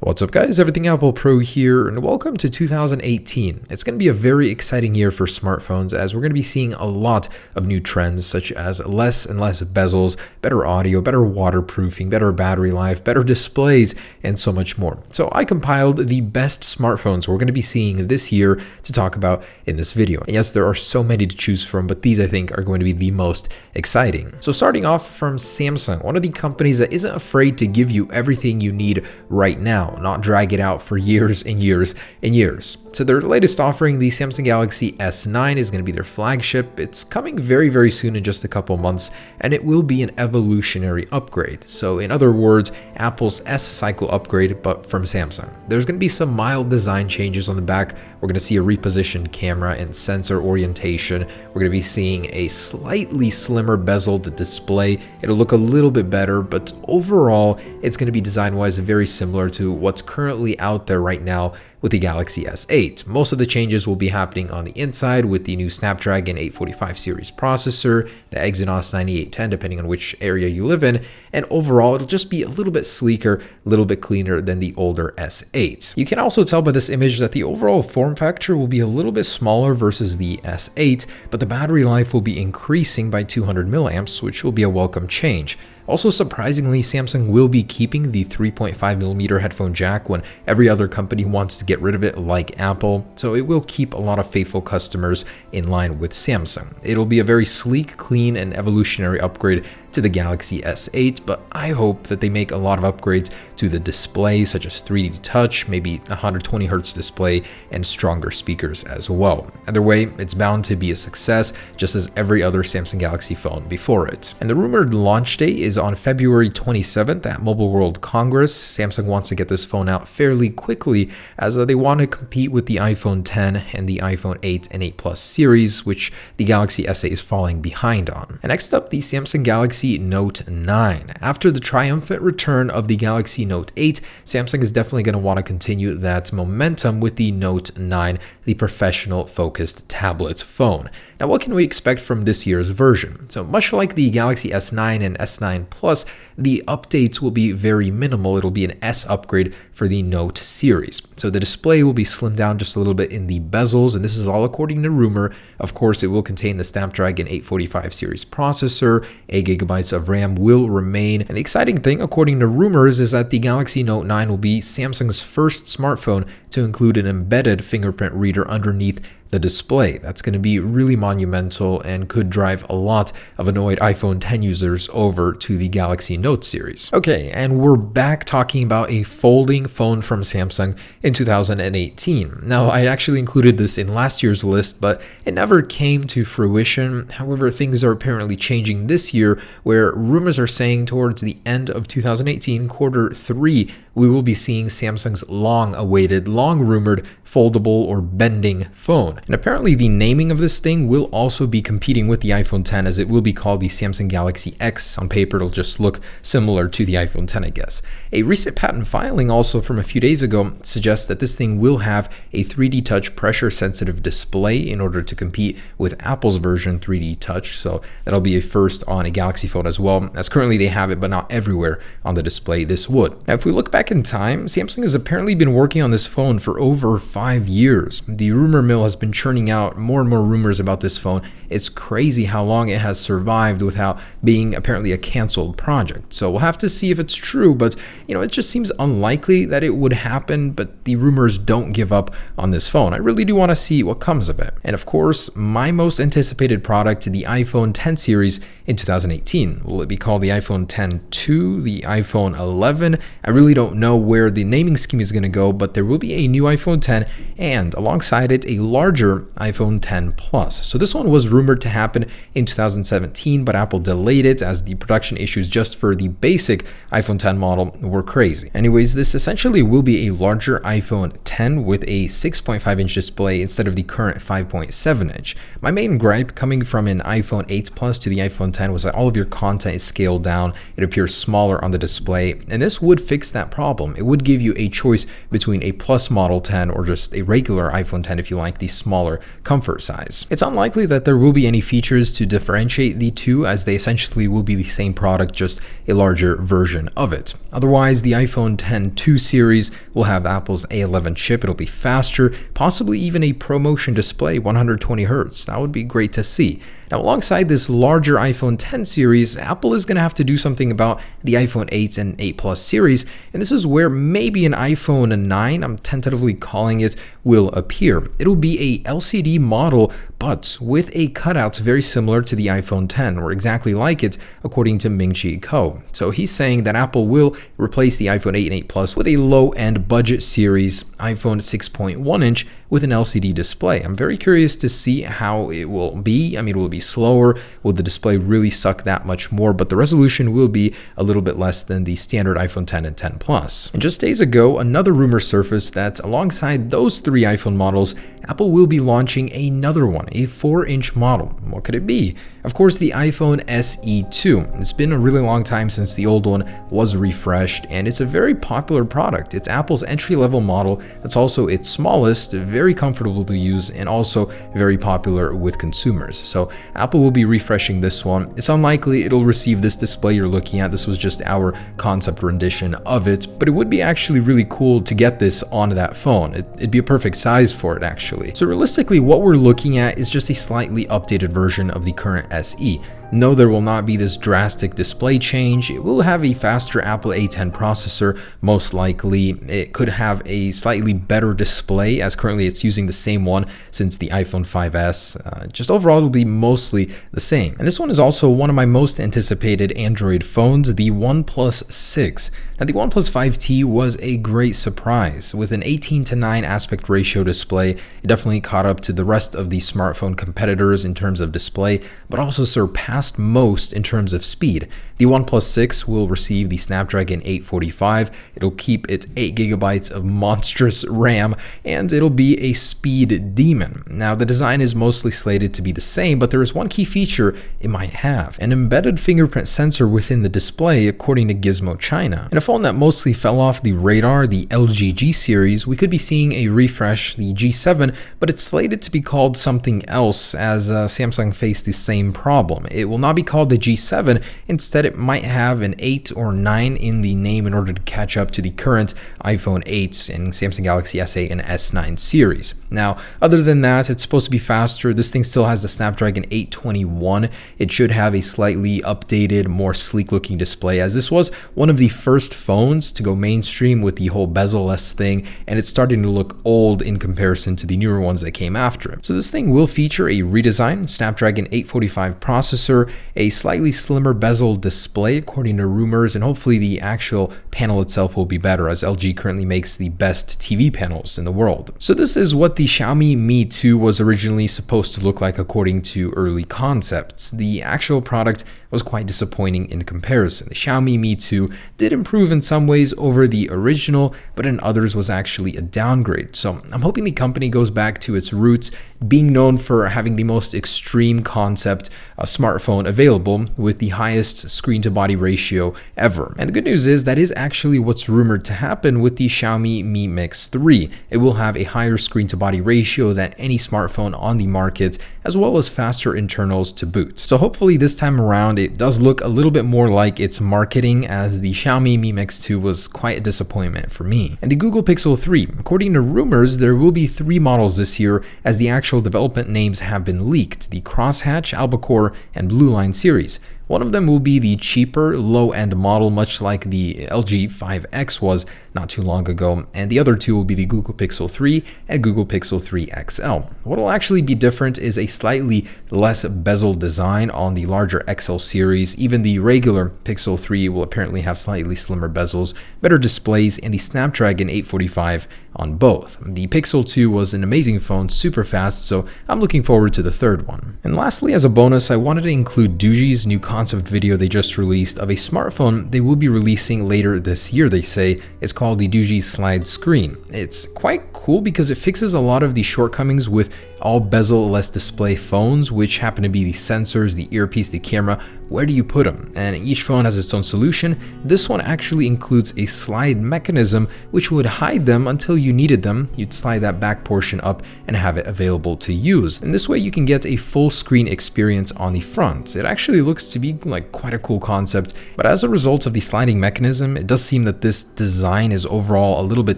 What's up guys, Everything Apple Pro here, and welcome to 2018. It's going to be a very exciting year for smartphones as we're going to be seeing a lot of new trends such as less and less bezels, better audio, better waterproofing, better battery life, better displays, and so much more. So I compiled the best smartphones we're going to be seeing this year to talk about in this video. And yes, there are so many to choose from, but these I think are going to be the most exciting. So starting off from Samsung, one of the companies that isn't afraid to give you everything you need right now, not drag it out for years and years and years. So their latest offering, the Samsung Galaxy S9, is going to be their flagship. It's coming very soon in just a couple months, and it will be an evolutionary upgrade. So in other words, Apple's S-Cycle upgrade, but from Samsung. There's going to be some mild design changes on the back. We're going to see a repositioned camera and sensor orientation. We're going to be seeing a slightly slimmer bezeled display. It'll look a little bit better, but overall, it's going to be design-wise very similar to what's currently out there right now with the Galaxy S8. Most of the changes will be happening on the inside with the new Snapdragon 845 series processor, the Exynos 9810 depending on which area you live in, and overall it'll just be a little bit sleeker, a little bit cleaner than the older S8. You can also tell by this image that the overall form factor will be a little bit smaller versus the S8, but the battery life will be increasing by 200 milliamps, which will be a welcome change. Also, surprisingly, Samsung will be keeping the 3.5mm headphone jack when every other company wants to get rid of it like Apple, so it will keep a lot of faithful customers in line with Samsung. It'll be a very sleek, clean, and evolutionary upgrade to the Galaxy S8, but I hope that they make a lot of upgrades to the display, such as 3D touch, maybe 120Hz display, and stronger speakers as well. Either way, it's bound to be a success, just as every other Samsung Galaxy phone before it. And the rumored launch date is on February 27th at Mobile World Congress. Samsung wants to get this phone out fairly quickly as they want to compete with the iPhone 10 and the iPhone 8 and 8 Plus series, which the Galaxy S8 is falling behind on. And next up, the Samsung Galaxy Note 9. After the triumphant return of the Galaxy Note 8, Samsung is definitely going to want to continue that momentum with the Note 9, the professional focused tablet phone. Now, what can we expect from this year's version? So much like the Galaxy S9 and S9 Plus, the updates will be very minimal. It'll be an S upgrade for the Note series. So the display will be slimmed down just a little bit in the bezels, and this is all according to rumor. Of course, it will contain the Snapdragon 845 series processor, 8GB of RAM will remain, and the exciting thing, according to rumors, is that the Galaxy Note 9 will be Samsung's first smartphone to include an embedded fingerprint reader underneath the display. That's going to be really monumental and could drive a lot of annoyed iPhone 10 users over to the Galaxy Note series. Okay, and we're back talking about a folding phone from Samsung in 2018. Now, I actually included this in last year's list, but it never came to fruition. However, things are apparently changing this year, where rumors are saying towards the end of 2018, quarter 3, we will be seeing Samsung's long-awaited, long-rumored foldable or bending phone. And apparently the naming of this thing will also be competing with the iPhone 10, as it will be called the Samsung Galaxy X. On paper, it'll just look similar to the iPhone 10, I guess. A recent patent filing also from a few days ago suggests that this thing will have a 3D touch pressure-sensitive display in order to compete with Apple's version 3D touch. So that'll be a first on a Galaxy phone as well, as currently they have it, but not everywhere on the display this would. Now, if we look back in time, Samsung has apparently been working on this phone for over 5 years. The rumor mill has been churning out more and more rumors about this phone. It's crazy how long it has survived without being apparently a canceled project. So we'll have to see if it's true, but it just seems unlikely that it would happen, but the rumors don't give up on this phone. I really do want to see what comes of it. And of course, my most anticipated product, the iPhone 10 series in 2018. Will it be called the iPhone 10-2, the iPhone 11? I really don't know where the naming scheme is going to go, but there will be a new iPhone 10 and alongside it a larger iPhone 10 Plus. So this one was rumored to happen in 2017, but Apple delayed it as the production issues just for the basic iPhone 10 model were crazy. Anyways, this essentially will be a larger iPhone 10 with a 6.5-inch display instead of the current 5.7-inch. My main gripe coming from an iPhone 8 Plus to the iPhone iPhone 10 was that all of your content is scaled down, it appears smaller on the display, and this would fix that problem. It would give you a choice between a Plus Model 10 or just a regular iPhone 10 if you like the smaller comfort size. It's unlikely that there will be any features to differentiate the two, as they essentially will be the same product, just a larger version of it. Otherwise, the iPhone 10 2 series will have Apple's A11 chip. It'll be faster, possibly even a ProMotion display, 120 Hz. That would be great to see. Now, alongside this larger iPhone 10 series, Apple is going to have to do something about the iPhone 8 and 8 Plus series, and this is where maybe an iPhone 9, I'm tentatively calling it, will appear. It'll be a LCD model, but with a cutout very similar to the iPhone 10, or exactly like it, according to Ming-Chi Kuo. So he's saying that Apple will replace the iPhone 8 and 8 Plus with a low-end budget series iPhone 6.1-inch with an LCD display. I'm very curious to see how it will be. I mean, will it be slower? Will the display really suck that much more? But the resolution will be a little bit less than the standard iPhone 10 and 10 Plus. And just days ago, another rumor surfaced that alongside those three iPhone models, Apple will be launching another one, a 4-inch model. What could it be? Of course, the iPhone SE 2. It's been a really long time since the old one was refreshed, and it's a very popular product. It's Apple's entry-level model that's also its smallest, very comfortable to use, and also very popular with consumers. So Apple will be refreshing this one. It's unlikely it'll receive this display you're looking at. This was just our concept rendition of it, but it would be actually really cool to get this onto that phone. It'd be a perfect size for it, actually. So realistically, what we're looking at is just a slightly updated version of the current SE. No, there will not be this drastic display change. It will have a faster Apple A10 processor, most likely. It could have a slightly better display, as currently it's using the same one since the iPhone 5S. Just overall, it'll be mostly the same. And this one is also one of my most anticipated Android phones, the OnePlus 6. Now, the OnePlus 5T was a great surprise. With an 18:9 aspect ratio display, it definitely caught up to the rest of the smartphone competitors in terms of display, but also surpassed most in terms of speed. The OnePlus 6 will receive the Snapdragon 845. It'll keep its 8 gigabytes of monstrous RAM, and it'll be a speed demon. Now, the design is mostly slated to be the same, but there is one key feature it might have: an embedded fingerprint sensor within the display, according to Gizmo China. In a phone that mostly fell off the radar, the LG G series, we could be seeing a refresh, the G7, but it's slated to be called something else, as Samsung faced the same problem. It will not be called the G7. Instead, it might have an 8 or 9 in the name in order to catch up to the current iPhone 8s and Samsung Galaxy S8 and S9 series. Now, other than that, it's supposed to be faster. This thing still has the Snapdragon 821. It should have a slightly updated, more sleek-looking display, as this was one of the first phones to go mainstream with the whole bezel-less thing, and it's starting to look old in comparison to the newer ones that came after it. So this thing will feature a redesigned Snapdragon 845 processor, a slightly slimmer bezel display according to rumors, and hopefully the actual panel itself will be better, as LG currently makes the best TV panels in the world. So this is what the Xiaomi Mi 2 was originally supposed to look like according to early concepts. The actual product was quite disappointing in comparison. The Xiaomi Mi 2 did improve in some ways over the original, but in others was actually a downgrade. So I'm hoping the company goes back to its roots, being known for having the most extreme concept smartphone available with the highest screen-to-body ratio ever. And the good news is that is actually what's rumored to happen with the Xiaomi Mi Mix 3. It will have a higher screen-to-body ratio than any smartphone on the market, as well as faster internals to boot. So hopefully this time around it does look a little bit more like its marketing, as the Xiaomi Mi Mix 2 was quite a disappointment for me. And the Google Pixel 3. According to rumors, there will be 3 models this year, as the actual development names have been leaked: the Crosshatch, Albacore, and Blue Line series. One of them will be the cheaper, low-end model, much like the LG 5X was not too long ago, and the other 2 will be the Google Pixel 3 and Google Pixel 3 XL. What will actually be different is a slightly less bezel design on the larger XL series. Even the regular Pixel 3 will apparently have slightly slimmer bezels, better displays, and the Snapdragon 845 on both. The Pixel 2 was an amazing phone, super fast, so I'm looking forward to the third one. And lastly, as a bonus, I wanted to include Doogie's new concept video they just released of a smartphone they will be releasing later this year, they say. It's called the Doogee Slide Screen. It's quite cool because it fixes a lot of the shortcomings with all bezel-less display phones, which happen to be the sensors, the earpiece, the camera, where do you put them? And each phone has its own solution. This one actually includes a slide mechanism, which would hide them until you needed them. You'd slide that back portion up and have it available to use. And this way you can get a full screen experience on the front. It actually looks to be like quite a cool concept, but as a result of the sliding mechanism, it does seem that this design is overall a little bit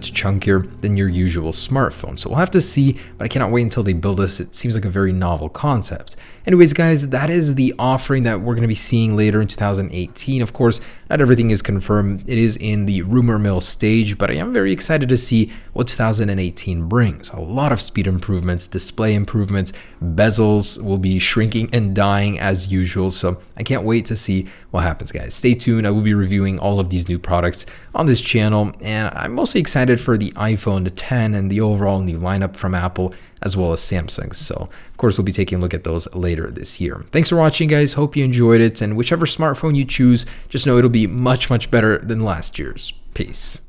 chunkier than your usual smartphone. So we'll have to see, but I cannot wait until they build this. It seems like a very novel concept. Anyways, guys, that is the offering that we're going to be seeing later in 2018. Of course, not everything is confirmed. It is in the rumor mill stage, but I am very excited to see what 2018 brings. A lot of speed improvements, display improvements, bezels will be shrinking and dying as usual. So I can't wait to see what happens, guys. Stay tuned. I will be reviewing all of these new products on this channel, and I'm mostly excited for the iPhone 10 and the overall new lineup from Apple, as well as Samsung. So of course, we'll be taking a look at those later this year. Thanks for watching, guys. Hope you enjoyed it. And whichever smartphone you choose, just know it'll be much, much better than last year's. Peace.